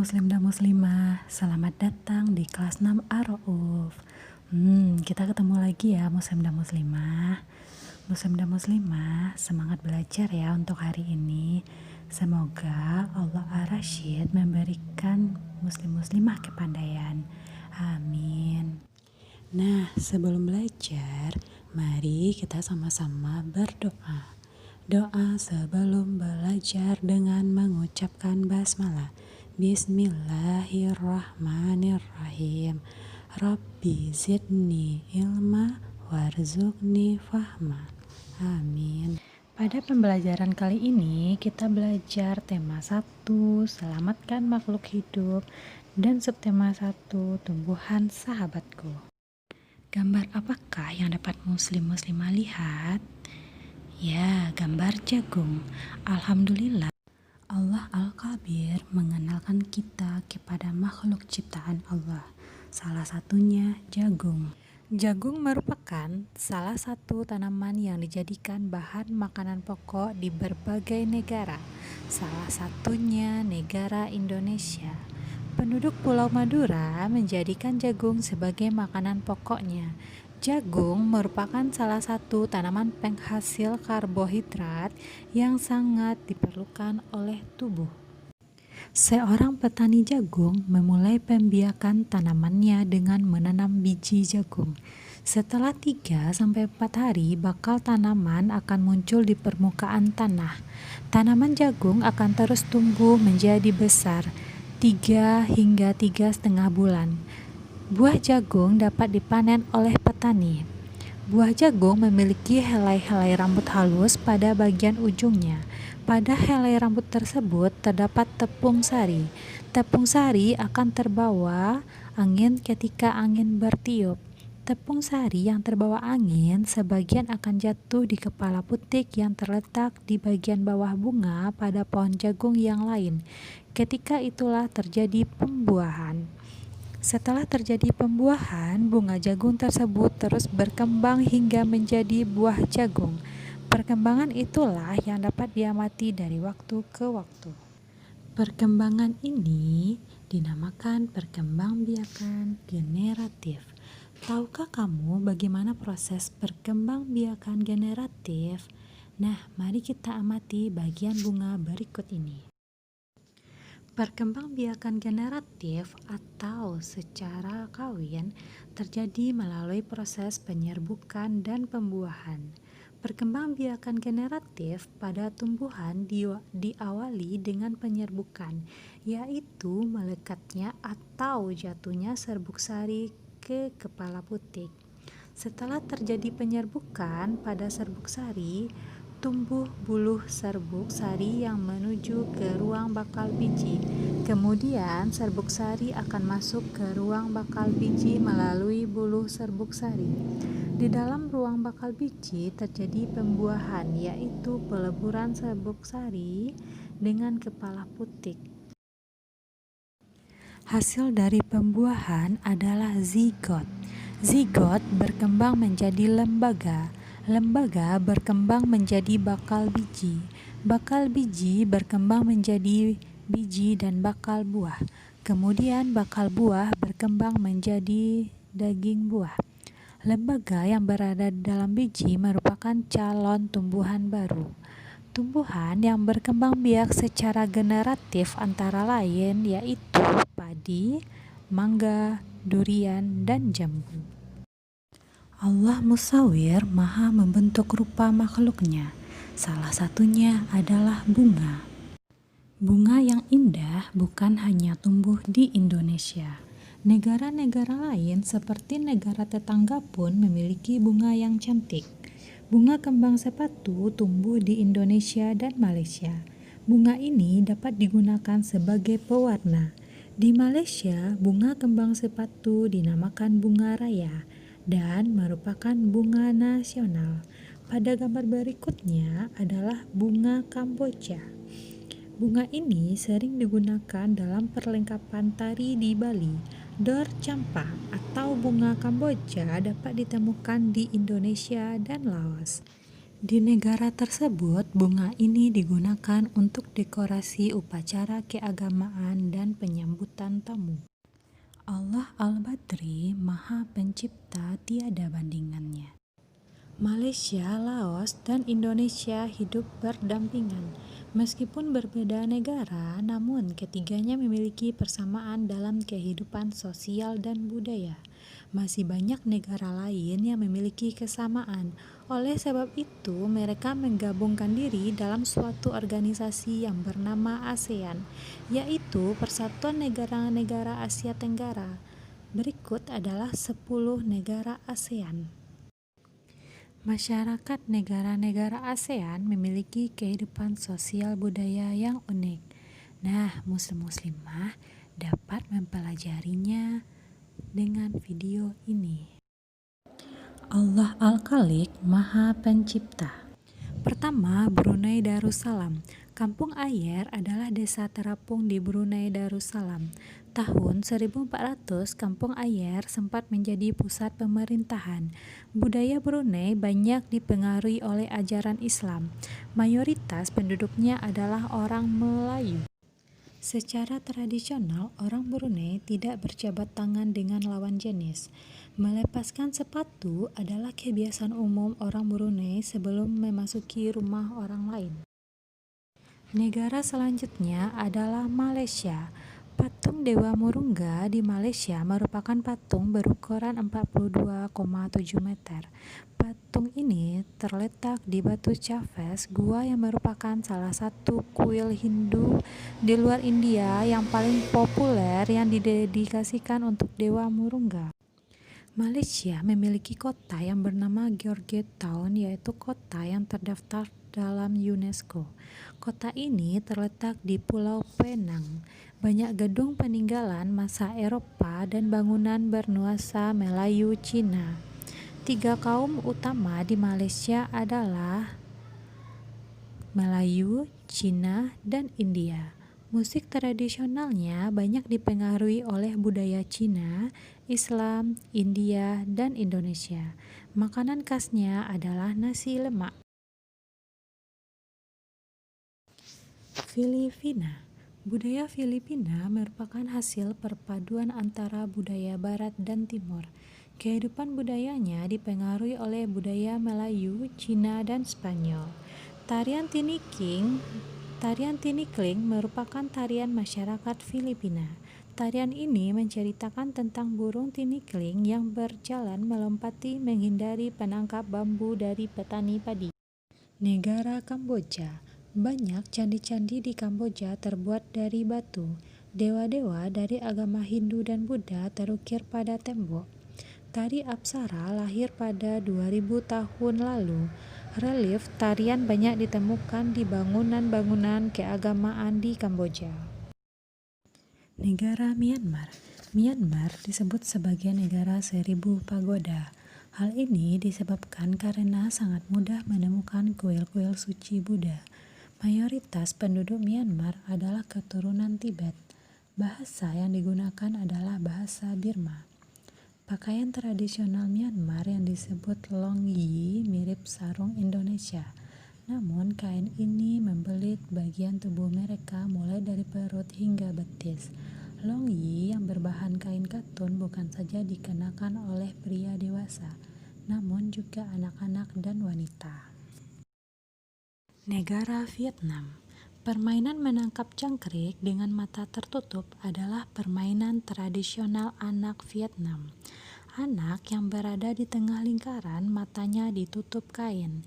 Muslim dan muslimah, selamat datang di kelas 6 Ar-Rauf. Kita ketemu lagi ya muslim dan muslimah. Muslim dan muslimah, semangat belajar ya untuk hari ini. Semoga Allah Ar-Rasyid memberikan muslim muslimah kepandaian. Amin. Nah, sebelum belajar, mari kita sama-sama berdoa. Doa sebelum belajar dengan mengucapkan basmalah. Bismillahirrahmanirrahim. Rabbi zidni ilma warzuqni fahma. Amin. Pada pembelajaran kali ini kita belajar tema 1, selamatkan makhluk hidup, dan subtema 1, tumbuhan sahabatku. Gambar apakah yang dapat muslim-muslimah lihat? Ya, gambar jagung. Alhamdulillah, Allah Al-Kabir mengenalkan kita kepada makhluk ciptaan Allah. Salah satunya jagung. Jagung merupakan salah satu tanaman yang dijadikan bahan makanan pokok di berbagai negara. Salah satunya negara Indonesia. Penduduk Pulau Madura menjadikan jagung sebagai makanan pokoknya. Jagung merupakan salah satu tanaman penghasil karbohidrat yang sangat diperlukan oleh tubuh. Seorang petani jagung memulai pembiakan tanamannya dengan menanam biji jagung. Setelah 3-4 hari, bakal tanaman akan muncul di permukaan tanah. Tanaman jagung akan terus tumbuh menjadi besar 3 hingga 3,5 bulan. Buah jagung dapat dipanen oleh petani. Buah jagung memiliki helai-helai rambut halus pada bagian ujungnya. Pada helai rambut tersebut terdapat tepung sari. Tepung sari akan terbawa angin ketika angin bertiup. Tepung sari yang terbawa angin sebagian akan jatuh di kepala putik yang terletak di bagian bawah bunga pada pohon jagung yang lain. Ketika itulah terjadi pembuahan. Setelah terjadi pembuahan, bunga jagung tersebut terus berkembang hingga menjadi buah jagung. Perkembangan itulah yang dapat diamati dari waktu ke waktu. Perkembangan ini dinamakan perkembangbiakan generatif. Tahukah kamu bagaimana proses perkembangbiakan generatif? Nah, mari kita amati bagian bunga berikut ini. Perkembangbiakan generatif atau secara kawin terjadi melalui proses penyerbukan dan pembuahan. Perkembangbiakan generatif pada tumbuhan diawali dengan penyerbukan, yaitu melekatnya atau jatuhnya serbuk sari ke kepala putik. Setelah terjadi penyerbukan pada serbuk sari, tumbuh buluh serbuk sari yang menuju ke ruang bakal biji. Kemudian serbuk sari akan masuk ke ruang bakal biji melalui buluh serbuk sari. Di dalam ruang bakal biji terjadi pembuahan, yaitu peleburan serbuk sari dengan kepala putik. Hasil dari pembuahan adalah zigot. Zigot berkembang menjadi lembaga. Lembaga berkembang menjadi bakal biji. Bakal biji berkembang menjadi biji dan bakal buah. Kemudian bakal buah berkembang menjadi daging buah. Lembaga yang berada di dalam biji merupakan calon tumbuhan baru. Tumbuhan yang berkembang biak secara generatif antara lain yaitu padi, mangga, durian, dan jambu. Allah Musawwir maha membentuk rupa makhluknya. Salah satunya adalah bunga. Bunga yang indah bukan hanya tumbuh di Indonesia. Negara-negara lain seperti negara tetangga pun memiliki bunga yang cantik. Bunga kembang sepatu tumbuh di Indonesia dan Malaysia. Bunga ini dapat digunakan sebagai pewarna. Di Malaysia, bunga kembang sepatu dinamakan bunga raya dan merupakan bunga nasional. Pada gambar berikutnya adalah bunga Kamboja. Bunga ini sering digunakan dalam perlengkapan tari di Bali. Dor campa atau bunga Kamboja dapat ditemukan di Indonesia dan Laos. Di negara tersebut, bunga ini digunakan untuk dekorasi upacara keagamaan dan penyambutan tamu. Allah Al-Badri, Maha Pencipta, tiada bandingannya. Malaysia, Laos, dan Indonesia hidup berdampingan. Meskipun berbeda negara, namun ketiganya memiliki persamaan dalam kehidupan sosial dan budaya. Masih banyak negara lain yang memiliki kesamaan. Oleh sebab itu, mereka menggabungkan diri dalam suatu organisasi yang bernama ASEAN, yaitu Persatuan Negara-Negara Asia Tenggara. Berikut adalah 10 negara ASEAN. Masyarakat negara-negara ASEAN memiliki kehidupan sosial budaya yang unik. Nah, muslim-muslimah dapat mempelajarinya dengan video ini. Allah Al-Khaliq, Maha Pencipta. Pertama, Brunei Darussalam. Kampung Ayer adalah desa terapung di Brunei Darussalam. Tahun 1400, Kampung Ayer sempat menjadi pusat pemerintahan. Budaya Brunei banyak dipengaruhi oleh ajaran Islam. Mayoritas penduduknya adalah orang Melayu. Secara tradisional, orang Brunei tidak berjabat tangan dengan lawan jenis. Melepaskan sepatu adalah kebiasaan umum orang Brunei sebelum memasuki rumah orang lain. Negara selanjutnya adalah Malaysia. Patung Dewa Murungga di Malaysia merupakan patung berukuran 42,7 meter. Patung ini terletak di Batu Chaves, gua yang merupakan salah satu kuil Hindu di luar India yang paling populer yang didedikasikan untuk Dewa Murungga. Malaysia memiliki kota yang bernama Georgetown, yaitu kota yang terdaftar dalam UNESCO. Kota ini terletak di Pulau Penang. Banyak gedung peninggalan masa Eropa dan bangunan bernuansa Melayu Cina. 3 kaum utama di Malaysia adalah Melayu, Cina, dan India. Musik tradisionalnya banyak dipengaruhi oleh budaya Cina, Islam, India, dan Indonesia. Makanan khasnya adalah nasi lemak. Filipina. Budaya Filipina merupakan hasil perpaduan antara budaya Barat dan Timur. Kehidupan budayanya dipengaruhi oleh budaya Melayu, Cina, dan Spanyol. Tarian tinikling merupakan tarian masyarakat Filipina. Tarian ini menceritakan tentang burung tinikling yang berjalan melompati menghindari penangkap bambu dari petani padi. Negara Kamboja. Banyak candi-candi di Kamboja terbuat dari batu. Dewa-dewa dari agama Hindu dan Buddha terukir pada tembok. Tari Apsara lahir pada 2000 tahun lalu. Relief tarian banyak ditemukan di bangunan-bangunan keagamaan di Kamboja. Negara Myanmar. Myanmar disebut sebagai negara 1000 pagoda. Hal ini disebabkan karena sangat mudah menemukan kuil-kuil suci Buddha. Mayoritas penduduk Myanmar adalah keturunan Tibet. Bahasa yang digunakan adalah bahasa Burma. Pakaian tradisional Myanmar yang disebut Long Yi mirip sarung Indonesia. Namun kain ini membelit bagian tubuh mereka mulai dari perut hingga betis. Long Yi yang berbahan kain katun bukan saja dikenakan oleh pria dewasa, namun juga anak-anak dan wanita. Negara Vietnam. Permainan menangkap jangkrik dengan mata tertutup adalah permainan tradisional anak Vietnam. Anak yang berada di tengah lingkaran matanya ditutup kain,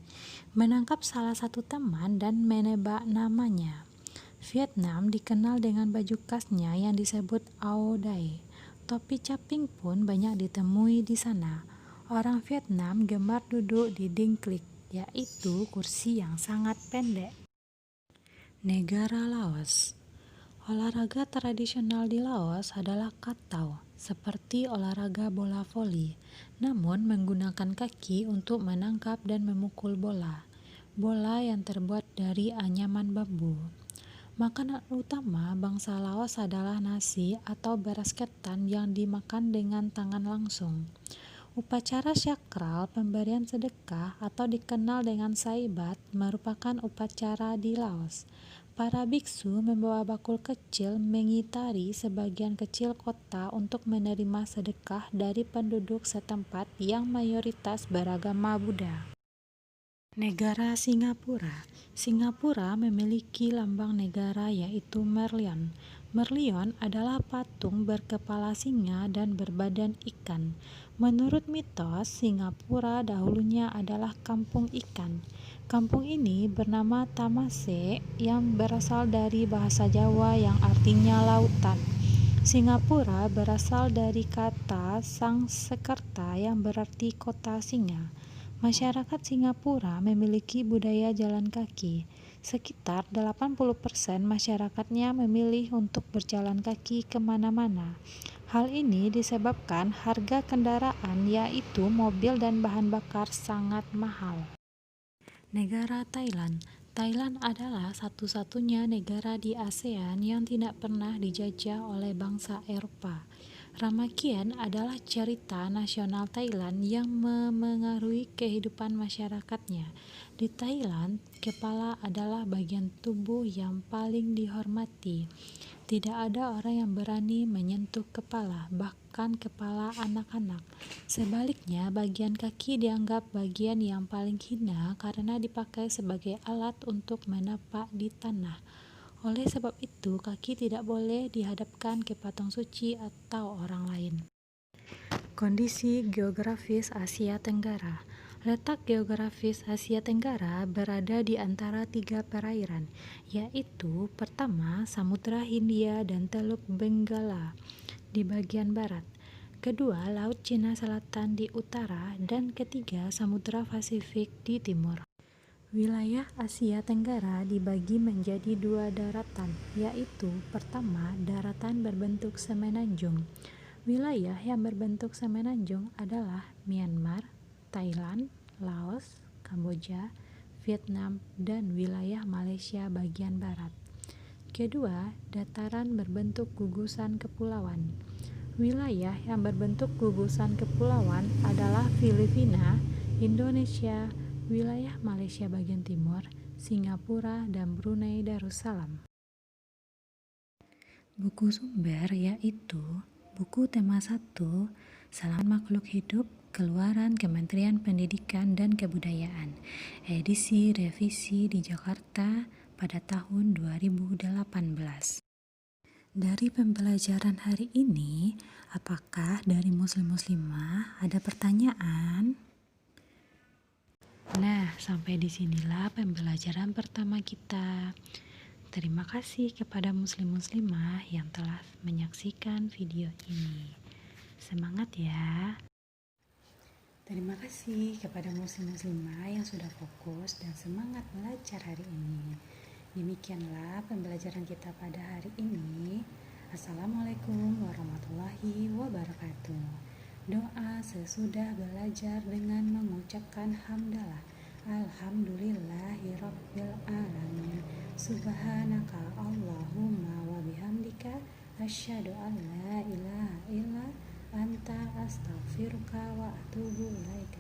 menangkap salah satu teman dan menebak namanya. Vietnam dikenal dengan baju khasnya yang disebut Ao Dai. Topi caping pun banyak ditemui di sana. Orang Vietnam gemar duduk di dingklik, yaitu kursi yang sangat pendek. Negara Laos. Olahraga tradisional di Laos adalah katau, seperti olahraga bola voli, namun menggunakan kaki untuk menangkap dan memukul bola. Bola yang terbuat dari anyaman bambu. Makanan utama bangsa Laos adalah nasi atau beras ketan yang dimakan dengan tangan langsung. Upacara syakral pemberian sedekah atau dikenal dengan saibat merupakan upacara di Laos. Para biksu membawa bakul kecil mengitari sebagian kecil kota untuk menerima sedekah dari penduduk setempat yang mayoritas beragama Buddha. Negara Singapura. Singapura memiliki lambang negara yaitu Merlion. Merlion adalah patung berkepala singa dan berbadan ikan. Menurut mitos, Singapura dahulunya adalah kampung ikan. Kampung ini bernama Tamase yang berasal dari bahasa Jawa yang artinya lautan. Singapura berasal dari kata Sangsekerta yang berarti kota singa. Masyarakat Singapura memiliki budaya jalan kaki. Sekitar 80% masyarakatnya memilih untuk berjalan kaki kemana-mana. Hal ini disebabkan harga kendaraan yaitu mobil dan bahan bakar sangat mahal. Negara Thailand. Thailand adalah satu-satunya negara di ASEAN yang tidak pernah dijajah oleh bangsa Eropa. Ramakien adalah cerita nasional Thailand yang memengaruhi kehidupan masyarakatnya. Di Thailand, kepala adalah bagian tubuh yang paling dihormati. Tidak ada orang yang berani menyentuh kepala, bahkan kepala anak-anak. Sebaliknya, bagian kaki dianggap bagian yang paling hina karena dipakai sebagai alat untuk menapak di tanah. Oleh sebab itu, kaki tidak boleh dihadapkan ke patung suci atau orang lain. Kondisi geografis Asia Tenggara. Letak geografis Asia Tenggara berada di antara 3 perairan, yaitu pertama Samudra Hindia dan Teluk Benggala di bagian barat, kedua Laut Cina Selatan di utara, dan ketiga Samudra Pasifik di timur. Wilayah Asia Tenggara dibagi menjadi 2 daratan, yaitu pertama daratan berbentuk semenanjung. Wilayah yang berbentuk semenanjung adalah Myanmar, Thailand, Laos, Kamboja, Vietnam, dan wilayah Malaysia bagian barat. Kedua, dataran berbentuk gugusan kepulauan. Wilayah yang berbentuk gugusan kepulauan adalah Filipina, Indonesia, wilayah Malaysia bagian timur, Singapura, dan Brunei Darussalam. Buku sumber yaitu buku tema 1, Salam Makhluk Hidup, keluaran Kementerian Pendidikan dan Kebudayaan, edisi revisi di Jakarta pada tahun 2018. Dari pembelajaran hari ini, apakah dari muslim-muslimah ada pertanyaan? Nah, sampai disinilah pembelajaran pertama kita. Terima kasih kepada muslim-muslimah yang telah menyaksikan video ini. Semangat ya. Terima kasih kepada muslim-muslimah yang sudah fokus dan semangat belajar hari ini. Demikianlah pembelajaran kita pada hari ini. Assalamualaikum warahmatullahi wabarakatuh. Doa sesudah belajar dengan mengucapkan hamdalah. Alhamdulillahirabbil alamin. Subhanaka Allahumma wa bihamdika asyhadu an la ilaha illa anta astaghfiruka wa atubu ilaika.